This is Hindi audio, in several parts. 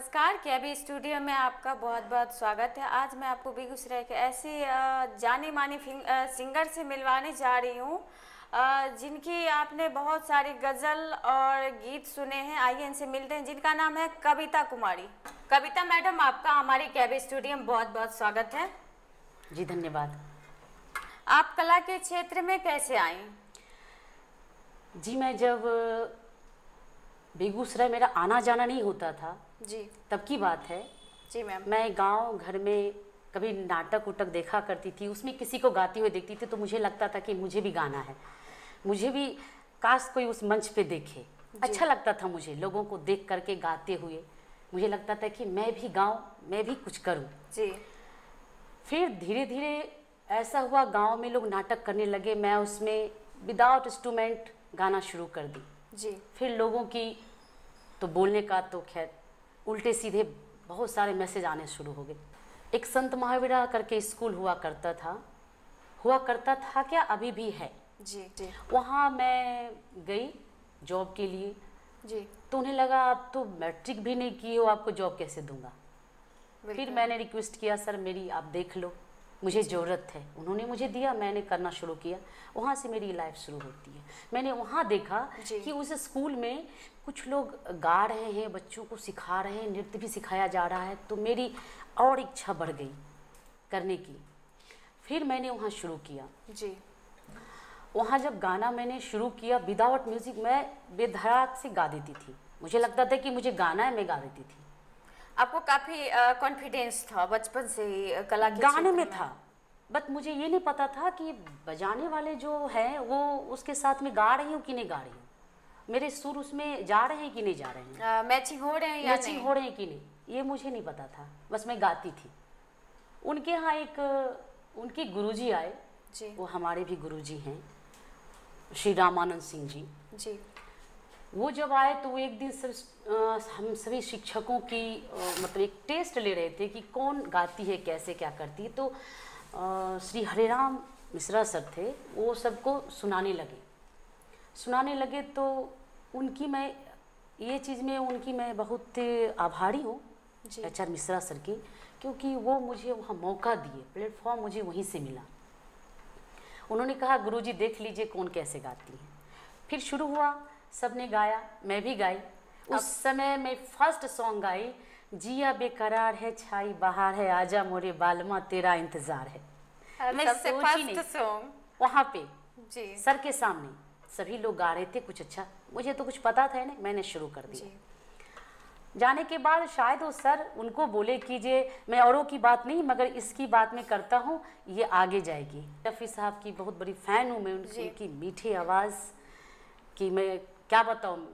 नमस्कार, केबी स्टूडियो में आपका बहुत बहुत स्वागत है। आज मैं आपको बेगूसराय के ऐसी जानी मानी सिंगर से मिलवाने जा रही हूँ जिनकी आपने बहुत सारी गज़ल और गीत सुने हैं। आइए इनसे मिलते हैं, जिनका नाम है कविता कुमारी। कविता मैडम, आपका हमारी केबी स्टूडियो में बहुत बहुत स्वागत है। जी धन्यवाद। आप कला के क्षेत्र में कैसे आई? जी मैं जब बेगूसराय मेरा आना जाना नहीं होता था जी, तब की बात है। जी मैम। मैं गांव घर में कभी नाटक उटक देखा करती थी, उसमें किसी को गाती हुए देखती थी तो मुझे लगता था कि मुझे भी गाना है, मुझे भी काश कोई उस मंच पे देखे। अच्छा लगता था मुझे लोगों को देख करके गाते हुए, मुझे लगता था कि मैं भी गाऊं, मैं भी कुछ करूं। जी। फिर धीरे धीरे ऐसा हुआ, गांव में लोग नाटक करने लगे, मैं उसमें विदाउट इंस्ट्रूमेंट गाना शुरू कर दी। जी। फिर लोगों की तो बोलने का तो खैर उल्टे सीधे बहुत सारे मैसेज आने शुरू हो गए। एक संत महावीरा करके स्कूल हुआ करता था क्या, अभी भी है। जी। जी। वहाँ मैं गई जॉब के लिए। जी। तो उन्हें लगा आप तो मैट्रिक भी नहीं किए हो, आपको जॉब कैसे दूंगा। फिर मैंने रिक्वेस्ट किया, सर मेरी आप देख लो, मुझे ज़रूरत है। उन्होंने मुझे दिया, मैंने करना शुरू किया। वहाँ से मेरी लाइफ शुरू होती है। मैंने वहाँ देखा कि उस स्कूल में कुछ लोग गा रहे हैं, बच्चों को सिखा रहे हैं, नृत्य भी सिखाया जा रहा है, तो मेरी और इच्छा बढ़ गई करने की। फिर मैंने वहाँ शुरू किया। जी। वहाँ जब गाना मैंने शुरू किया, विदाउट म्यूज़िक मैं बेधड़क से गा देती थी। मुझे लगता था कि मुझे गाना है, मैं गा देती थी। आपको काफ़ी कॉन्फिडेंस था बचपन से ही कला के गाने में क्षेत्र था, बट मुझे ये नहीं पता था कि बजाने वाले जो हैं वो उसके साथ में गा रही हूँ कि नहीं गा रही हूँ, मेरे सुर उसमें जा रहे हैं कि नहीं जा रहे हैं, मैचिंग हो रहे हैं या मैचिंग हो रहे हैं कि नहीं, ये मुझे नहीं पता था। बस मैं गाती थी। उनके यहाँ उनके गुरुजी आए जी। वो हमारे भी गुरुजी हैं, श्री रामानंद सिंह जी। जी। वो जब आए तो वो एक दिन हम सभी शिक्षकों की मतलब एक टेस्ट ले रहे थे कि कौन गाती है, कैसे क्या करती है। तो श्री हरिराम मिश्रा सर थे, वो सबको सुनाने लगे। तो उनकी मैं ये चीज़ में उनकी मैं बहुत आभारी हूँ, HR मिश्रा सर की, क्योंकि वो मुझे वहाँ मौका दिए, प्लेटफॉर्म मुझे वहीं से मिला। उन्होंने कहा गुरुजी देख लीजिए कौन कैसे गाती है। फिर शुरू हुआ, सबने गाया, मैं भी गाई। उस समय मैं फर्स्ट सॉन्ग गाई, जिया बेकरार है छाई बहार है, आजा मोरे बालमा तेरा इंतजार है। मैं सबसे सोची नहीं, फर्स्ट सॉन्ग वहाँ पे जी सर के सामने सभी लोग गा रहे थे कुछ अच्छा, मुझे तो कुछ पता था नहीं, मैंने शुरू कर दिया। जाने के बाद शायद वो सर उनको बोले कीजिए, मैं औरों की बात नहीं मगर इसकी बात मैं करता हूँ, ये आगे जाएगी। रफ़ी साहब की बहुत बड़ी फ़ैन हूँ मैं, उनकी मीठी आवाज़ की मैं क्या बताऊँ,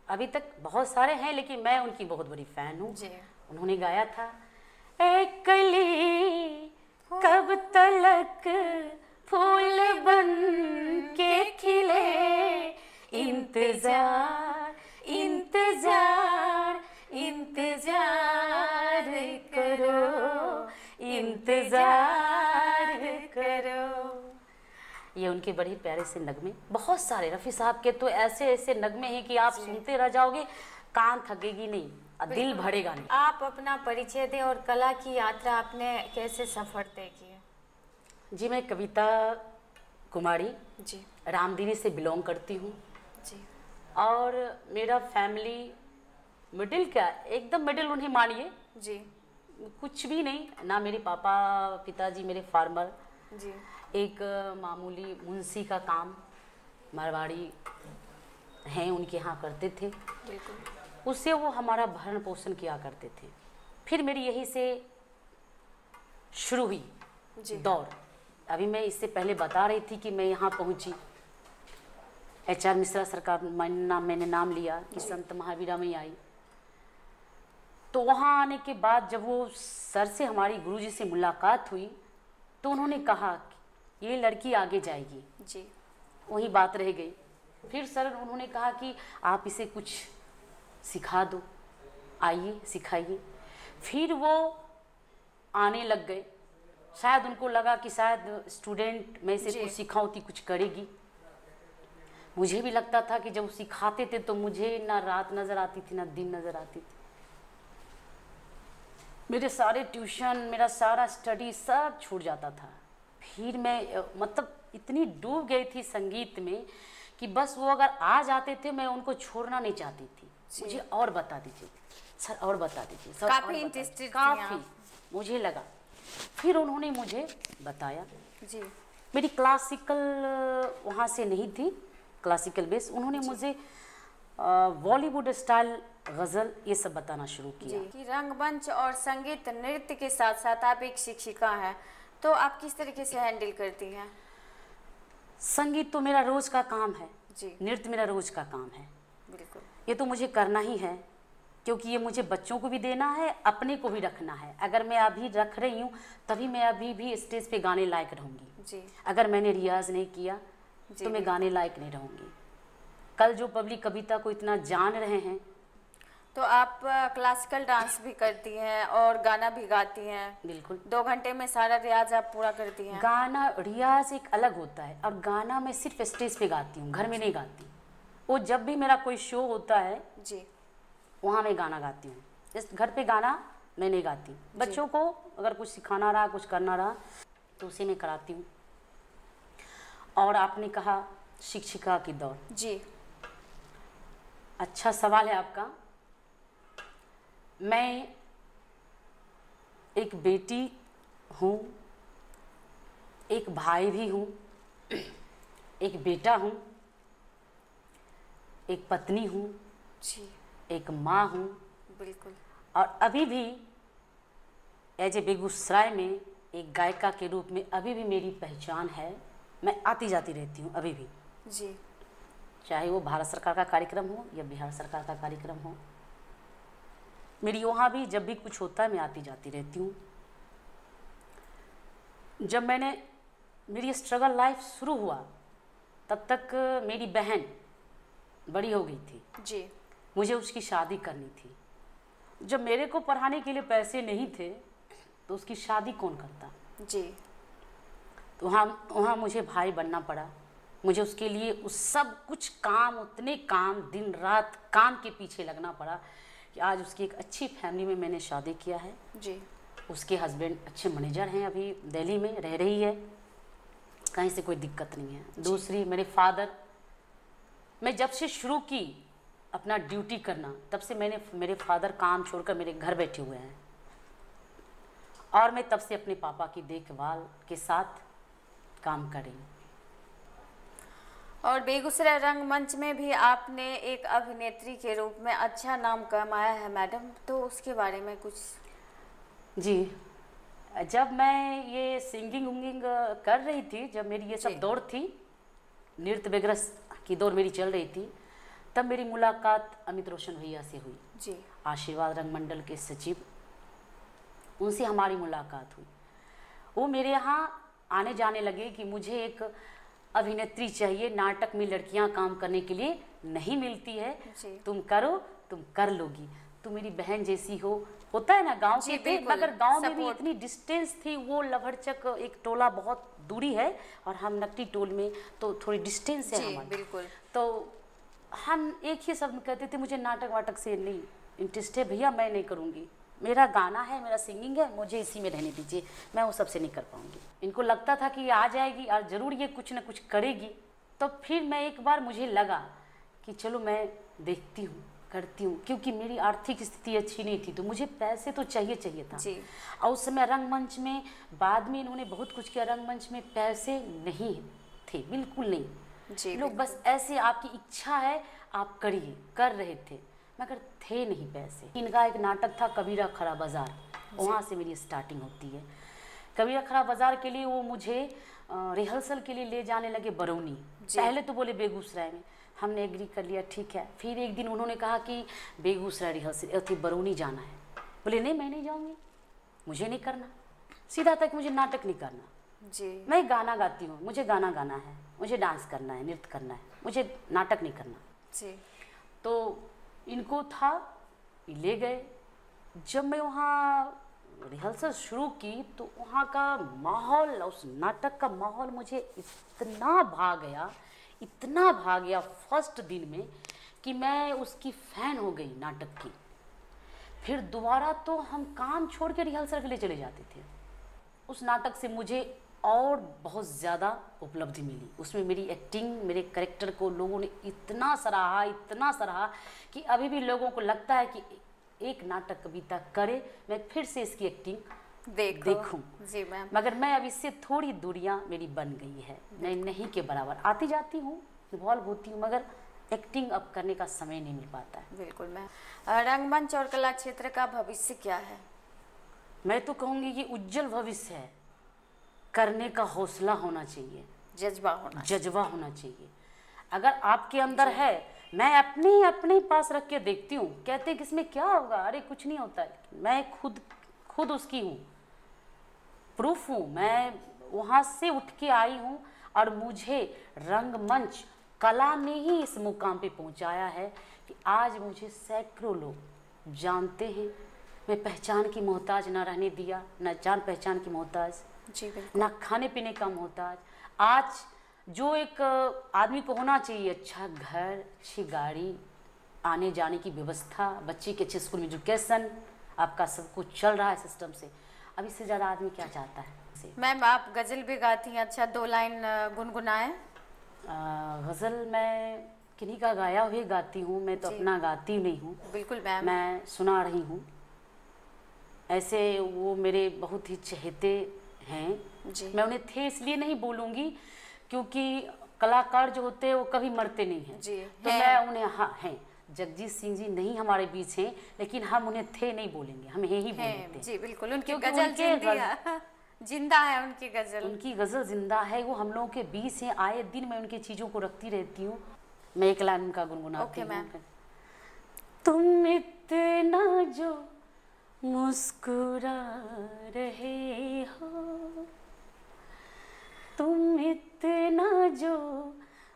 अभी तक बहुत सारे हैं लेकिन मैं उनकी बहुत बड़ी फ़ैन हूँ। उन्होंने गाया था, ए कली कब तलक फूल बन के खिले, इंतजार इंतजार इंतजार करो, इंतजार करो। ये उनके बड़े प्यारे से नगमे, बहुत सारे रफ़ी साहब के तो ऐसे ऐसे नगमे हैं कि आप सुनते रह जाओगे, कान थकेगी नहीं और दिल भरेगा नहीं। आप अपना परिचय दें और कला की यात्रा आपने कैसे सफर तय किया? जी मैं कविता कुमारी जी रामदीरी से बिलोंग करती हूँ जी। और मेरा फैमिली मिडिल, क्या एकदम मिडिल उन्हें मानिए जी। कुछ भी नहीं ना। मेरे पापा पिताजी मेरे फार्मर जी। एक मामूली मुंशी का काम मारवाड़ी हैं उनके यहाँ करते थे, बिल्कुल। उससे वो हमारा भरण पोषण किया करते थे। फिर मेरी यही से शुरू हुई दौड़। अभी मैं इससे पहले बता रही थी कि मैं यहाँ पहुँची, HR मिश्रा सर का मैंने नाम लिया कि संत महावीरा में आई। तो वहाँ आने के बाद जब वो सर से हमारी गुरुजी से मुलाकात हुई तो उन्होंने कहा कि ये लड़की आगे जाएगी जी। वही बात रह गई। फिर सर उन्होंने कहा कि आप इसे कुछ सिखा दो, आइए सिखाइए। फिर वो आने लग गए, शायद उनको लगा कि शायद स्टूडेंट में से कुछ सिखाऊं तो कुछ करेगी। मुझे भी लगता था कि जब सिखाते थे तो मुझे ना रात नज़र आती थी ना दिन नज़र आती थी। मेरे सारे ट्यूशन, मेरा सारा स्टडी सब छूट जाता था। फिर मैं मतलब इतनी डूब गई थी संगीत में कि बस वो अगर आ जाते थे मैं उनको छोड़ना नहीं चाहती थी। मुझे और बता दीजिए सर, और बता दीजिए सर, काफी इंटरेस्टेड थी काफ़ी आप। मुझे लगा। फिर उन्होंने मुझे बताया, जी मेरी क्लासिकल वहाँ से नहीं थी, क्लासिकल बेस। उन्होंने मुझे बॉलीवुड स्टाइल गज़ल ये सब बताना शुरू किया। जी कि रंगमंच और संगीत नृत्य के साथ साथ आप एक शिक्षिका हैं, तो आप किस तरीके से हैंडल करती हैं? संगीत तो मेरा रोज का काम है, जी नृत्य मेरा रोज का काम है। बिल्कुल। ये तो मुझे करना ही है, क्योंकि ये मुझे बच्चों को भी देना है, अपने को भी रखना है। अगर मैं अभी रख रही हूँ तभी मैं अभी भी स्टेज पे गाने लायक रहूँगी। जी अगर मैंने रियाज नहीं किया जी तो मैं गाने लायक नहीं रहूँगी। कल जो पब्लिक कविता को इतना जान रहे हैं। तो आप क्लासिकल डांस भी करती हैं और गाना भी गाती हैं। बिल्कुल। 2 घंटे में सारा रियाज आप पूरा करती हैं। गाना रियाज एक अलग होता है, और गाना मैं सिर्फ स्टेज पे गाती हूँ, घर में नहीं गाती। वो जब भी मेरा कोई शो होता है जी वहाँ मैं गाना गाती हूँ। इस घर पे गाना मैं नहीं गाती। बच्चों को अगर कुछ सिखाना रहा, कुछ करना रहा तो उसे मैं कराती हूँ। और आपने कहा शिक्षिका की दौड़, जी अच्छा सवाल है आपका। मैं एक बेटी हूँ, एक भाई भी हूँ, एक बेटा हूँ, एक पत्नी हूँ, जी एक माँ हूँ, बिल्कुल। और अभी भी एज ए बेगूसराय में एक गायिका के रूप में अभी भी मेरी पहचान है। मैं आती जाती रहती हूँ अभी भी, जी चाहे वो भारत सरकार का कार्यक्रम हो या बिहार सरकार का कार्यक्रम हो। मेरी वहाँ भी जब भी कुछ होता है मैं आती जाती रहती हूँ। जब मेरी स्ट्रगल लाइफ शुरू हुआ तब तक मेरी बहन बड़ी हो गई थी। जी मुझे उसकी शादी करनी थी। जब मेरे को पढ़ाने के लिए पैसे नहीं थे तो उसकी शादी कौन करता। जी तो वहाँ मुझे भाई बनना पड़ा। मुझे उसके लिए उस सब कुछ काम, उतने काम, दिन रात काम के पीछे लगना पड़ा कि आज उसकी एक अच्छी फैमिली में मैंने शादी किया है। जी उसके हस्बैंड अच्छे मैनेजर हैं, अभी दिल्ली में रह रही है, कहीं से कोई दिक्कत नहीं है। दूसरी मेरे फादर, मैं जब से शुरू की अपना ड्यूटी करना तब से मेरे फादर काम छोड़कर मेरे घर बैठे हुए हैं, और मैं तब से अपने पापा की देखभाल के साथ काम कर रही हूँ। और बेगूसराय रंगमंच में भी आपने एक अभिनेत्री के रूप में अच्छा नाम कमाया है मैडम, तो उसके बारे में कुछ। जी, जब मैं ये सिंगिंग उंगिंग कर रही थी, जब मेरी ये सब दौड़ थी, नृत्य वगैरह की दौड़ मेरी चल रही थी, तब मेरी मुलाकात अमित रोशन भैया से हुई। जी आशीर्वाद रंगमंडल के सचिव, उनसे हमारी मुलाकात हुई। वो मेरे यहाँ आने जाने लगे कि मुझे एक अभिनेत्री चाहिए, नाटक में लड़कियां काम करने के लिए नहीं मिलती है, जी। तुम करो, तुम कर लोगी, तुम मेरी बहन जैसी हो। होता है ना, गांव जी, के थे, बिल्कुल, मगर गांव में भी सपोर्ट। इतनी डिस्टेंस थी। वो लभरचक एक टोला बहुत दूरी है और हम नकटी टोल में, तो थोड़ी डिस्टेंस है जी हमारी। बिल्कुल। तो हम एक ही शब्द कहते थे, मुझे नाटक वाटक से नहीं इंटरेस्ट है भैया, मैं नहीं करूँगी, मेरा गाना है, मेरा सिंगिंग है, मुझे इसी में रहने दीजिए, मैं वो सबसे नहीं कर पाऊँगी। इनको लगता था कि ये आ जाएगी और ज़रूर ये कुछ ना कुछ करेगी। तो फिर मैं एक बार, मुझे लगा कि चलो मैं देखती हूँ, करती हूँ, क्योंकि मेरी आर्थिक स्थिति अच्छी नहीं थी, तो मुझे पैसे तो चाहिए था। जी। और उस समय रंगमंच में, बाद में इन्होंने बहुत कुछ किया, रंगमंच में पैसे नहीं थे, बिल्कुल नहीं। जी लोग बस ऐसे, आपकी इच्छा है आप करिए, कर रहे थे, मगर थे नहीं पैसे। इनका एक नाटक था कबीरा खरा बाजार, वहाँ से मेरी स्टार्टिंग होती है। कबीरा खरा बाजार के लिए वो मुझे रिहर्सल के लिए ले जाने लगे बरौनी। पहले तो बोले बेगूसराय में, हमने एग्री कर लिया, ठीक है। फिर एक दिन उन्होंने कहा कि बेगूसराय रिहर्सल बरौनी जाना है। बोले नहीं, मैं नहीं जाऊँगी, मुझे नहीं करना। सीधा तक मुझे नाटक नहीं करना। जी मैं गाना गाती हूँ, मुझे गाना गाना है, मुझे डांस करना है, नृत्य करना है, मुझे नाटक नहीं करना। जी। तो इनको था, ले गए। जब मैं वहाँ रिहर्सल शुरू की तो वहाँ का माहौल, उस नाटक का माहौल मुझे इतना भा गया, इतना भा गया फर्स्ट दिन में, कि मैं उसकी फ़ैन हो गई नाटक की। फिर दोबारा तो हम काम छोड़ के रिहर्सल के लिए चले जाते थे। उस नाटक से मुझे और बहुत ज़्यादा उपलब्धि मिली। उसमें मेरी एक्टिंग, मेरे कैरेक्टर को लोगों ने इतना सराहा कि अभी भी लोगों को लगता है कि एक नाटक कविता करे, मैं फिर से इसकी एक्टिंग देखूं। जी मैम। मगर मैं अब इससे थोड़ी दूरियां मेरी बन गई है, मैं नहीं के बराबर आती जाती हूँ, इन्वॉल्व होती हूँ, मगर एक्टिंग अब करने का समय नहीं मिल पाता है। बिल्कुल मैम। रंगमंच और कला क्षेत्र का भविष्य क्या है? मैं तो कहूँगी कि उज्जवल भविष्य है। करने का हौसला होना चाहिए, जज्बा होना चाहिए। अगर आपके अंदर है, मैं अपने पास रख के देखती हूँ, कहते हैं कि इसमें क्या होगा, अरे कुछ नहीं होता है। मैं खुद उसकी हूँ, प्रूफ हूँ। मैं वहाँ से उठ के आई हूँ और मुझे रंगमंच कला ने ही इस मुकाम पे पहुँचाया है कि आज मुझे सैकड़ों लोग जानते हैं। मैं पहचान की मोहताज ना रहने दिया, न जान पहचान की मोहताज, जी बिल्कुल, ना खाने पीने का मोहताज। आज जो एक आदमी को होना चाहिए, अच्छा घर, अच्छी गाड़ी, आने जाने की व्यवस्था, बच्चे के अच्छे स्कूल में एजुकेशन, आपका सब कुछ चल रहा है सिस्टम से, अब इससे ज़्यादा आदमी क्या चाहता है? मैम आप गज़ल भी गाती हैं, अच्छा 2 लाइन गुनगुनाएं। गज़ल मैं किन्हीं का गाया हुआ गाती हूँ, मैं तो अपना गाती नहीं हूँ। बिल्कुल मैम। मैं सुना रही हूँ। ऐसे वो मेरे बहुत ही चहेते हैं जी। मैं उन्हें थे इसलिए नहीं बोलूँगी क्योंकि कलाकार जो होते हैं वो कभी मरते नहीं हैं जी, तो मैं उन्हें, हाँ हैं, जगजीत सिंह जी नहीं हमारे बीच हैं, लेकिन हम उन्हें थे नहीं बोलेंगे, हम यही बोलते हैं। जी बिल्कुल, उनकी गज़ल जिंदा है, उनकी गज़ल जिंदा है, वो हम लोगों के बीच हैं। आए दिन मैं उनकी चीज़ों को रखती रहती हूँ। मैं एक लाइन उनका गुनगुनाती हूँ। तुम इतना जो मुस्कुरा रहे हो, तुम इतना जो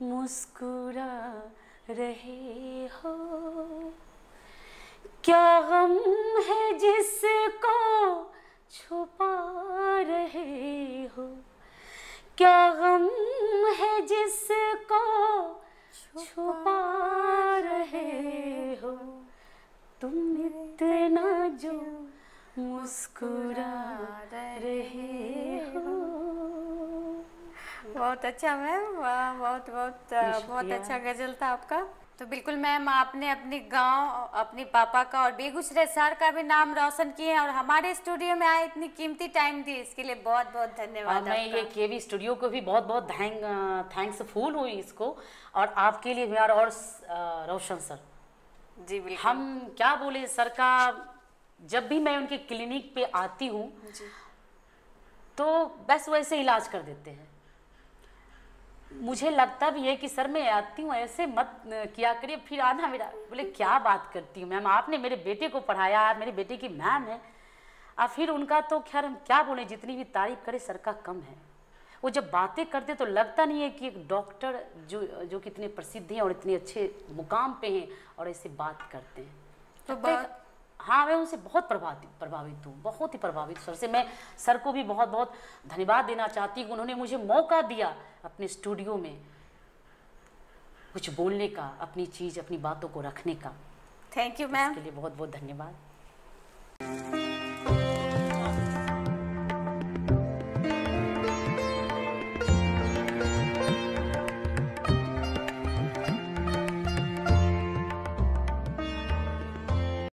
मुस्कुरा रहे हो, क्या गम है जिसको छुपा रहे हो, क्या गम है जिसको छुपा रहे हो, तुम इतना जो मुस्कुरा रहे हो। बहुत अच्छा मैम, बहुत अच्छा गजल था आपका। तो बिल्कुल मैम, आपने अपने गांव, अपने पापा का और बेगूसराय शहर का भी नाम रोशन किए और हमारे स्टूडियो में आए, इतनी कीमती टाइम दी, इसके लिए बहुत बहुत धन्यवाद। मैं ये केवी स्टूडियो को भी बहुत बहुत थैंक्सफुल हुई इसको, और आपके लिए भी और रोशन सर। जी बिल्कुल। हम क्या बोले सर का, जब भी मैं उनके क्लिनिक पे आती हूँ तो बस वैसे इलाज कर देते हैं। मुझे लगता भी है कि सर मैं आती हूँ, ऐसे मत किया करिए, फिर आना मेरा, बोले क्या बात करती हूँ मैम, आपने मेरे बेटे को पढ़ाया, मेरे बेटे की मैम है। और फिर उनका तो खैर हम क्या बोले, जितनी भी तारीफ करे सर का कम है। वो जब बातें करते तो लगता नहीं है कि एक डॉक्टर जो कितने प्रसिद्ध हैं और इतने अच्छे मुकाम पे हैं और ऐसे बात करते हैं। तो हाँ, मैं उनसे बहुत प्रभावित हूँ, बहुत ही प्रभावित सर से। मैं सर को भी बहुत बहुत धन्यवाद देना चाहती हूँ, उन्होंने मुझे मौका दिया अपने स्टूडियो में कुछ बोलने का, अपनी चीज़, अपनी बातों को रखने का। थैंक यू मैम, इसके लिए बहुत बहुत धन्यवाद।